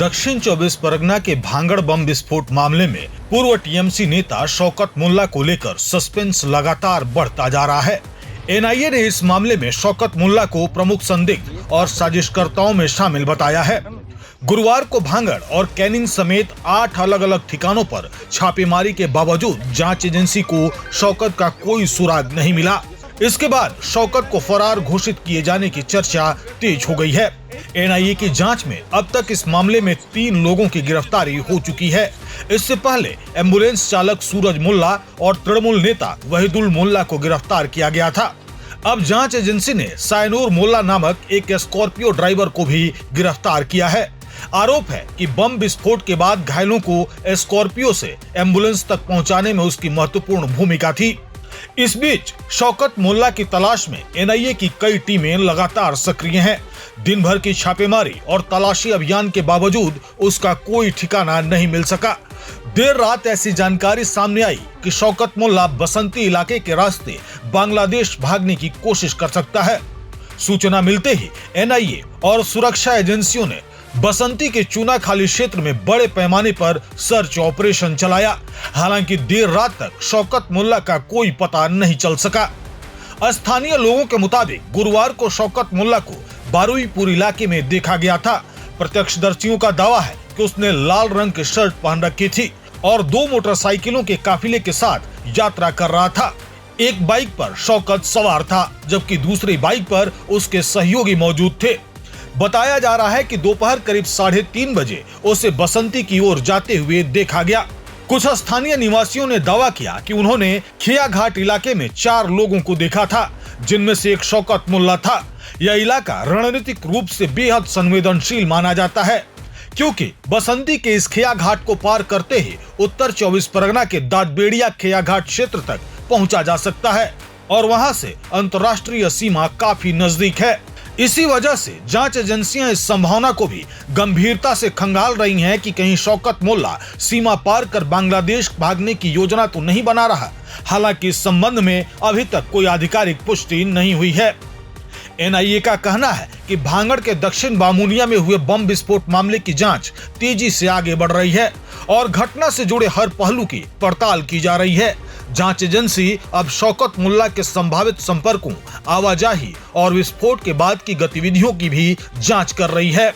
दक्षिण 24 परगना के भांगड़ बम विस्फोट मामले में पूर्व टीएमसी नेता शौकत मुल्ला को लेकर सस्पेंस लगातार बढ़ता जा रहा है। एनआईए ने इस मामले में शौकत मुल्ला को प्रमुख संदिग्ध और साजिशकर्ताओं में शामिल बताया है। गुरुवार को भांगड़ और कैनिंग समेत 8 अलग अलग ठिकानों पर छापेमारी के बावजूद जांच एजेंसी को शौकत का कोई सुराग नहीं मिला। इसके बाद शौकत को फरार घोषित किए जाने की चर्चा तेज हो गई है। एनआईए की जांच में अब तक इस मामले में 3 लोगों की गिरफ्तारी हो चुकी है। इससे पहले एम्बुलेंस चालक सूरज मुल्ला और तृणमूल नेता वहीदुल मुल्ला को गिरफ्तार किया गया था। अब जांच एजेंसी ने साइनूर मुल्ला नामक एक स्कॉर्पियो ड्राइवर को भी गिरफ्तार किया है। आरोप है कि बम विस्फोट के बाद घायलों को स्कॉर्पियो से एम्बुलेंस तक पहुंचाने में उसकी महत्वपूर्ण भूमिका थी। इस बीच शौकत मुल्ला की तलाश में एनआईए की कई टीमें लगातार सक्रिय हैं। दिन भर की छापेमारी और तलाशी अभियान के बावजूद उसका कोई ठिकाना नहीं मिल सका। देर रात ऐसी जानकारी सामने आई कि शौकत मुल्ला बसंती इलाके के रास्ते बांग्लादेश भागने की कोशिश कर सकता है। सूचना मिलते ही एनआईए और सुरक्षा एजेंसियों ने बसंती के चूना खाली क्षेत्र में बड़े पैमाने पर सर्च ऑपरेशन चलाया। हालांकि देर रात तक शौकत मुल्ला का कोई पता नहीं चल सका। स्थानीय लोगों के मुताबिक गुरुवार को शौकत मुल्ला को बारुईपुर इलाके में देखा गया था। प्रत्यक्षदर्शियों का दावा है कि उसने लाल रंग की शर्ट पहन रखी थी और 2 मोटरसाइकिलों के काफिले के साथ यात्रा कर रहा था। एक बाइक पर शौकत सवार था, जबकि दूसरी बाइक पर उसके सहयोगी मौजूद थे। बताया जा रहा है कि दोपहर करीब 3:30 बजे उसे बसंती की ओर जाते हुए देखा गया। कुछ स्थानीय निवासियों ने दावा किया कि उन्होंने खिया घाट इलाके में 4 लोगों को देखा था, जिनमें से एक शौकत मुल्ला था। यह इलाका रणनीतिक रूप से बेहद संवेदनशील माना जाता है, क्योंकि बसंती के इस खिया घाट को पार करते ही उत्तर 24 परगना के दादबेड़िया खिया घाट क्षेत्र तक पहुंचा जा सकता है और वहां से अंतर्राष्ट्रीय सीमा काफी नजदीक है। इसी वजह से जांच एजेंसियां इस संभावना को भी गंभीरता से खंगाल रही हैं कि कहीं शौकत मुल्ला सीमा पार कर बांग्लादेश भागने की योजना तो नहीं बना रहा। हालांकि इस संबंध में अभी तक कोई आधिकारिक पुष्टि नहीं हुई है। एनआईए का कहना है कि भांगड़ के दक्षिण बामुनिया में हुए बम विस्फोट मामले की जांच तेजी से आगे बढ़ रही है और घटना से जुड़े हर पहलू की पड़ताल की जा रही है। जांच एजेंसी अब शौकत मुल्ला के संभावित संपर्कों, आवाजाही और विस्फोट के बाद की गतिविधियों की भी जांच कर रही है।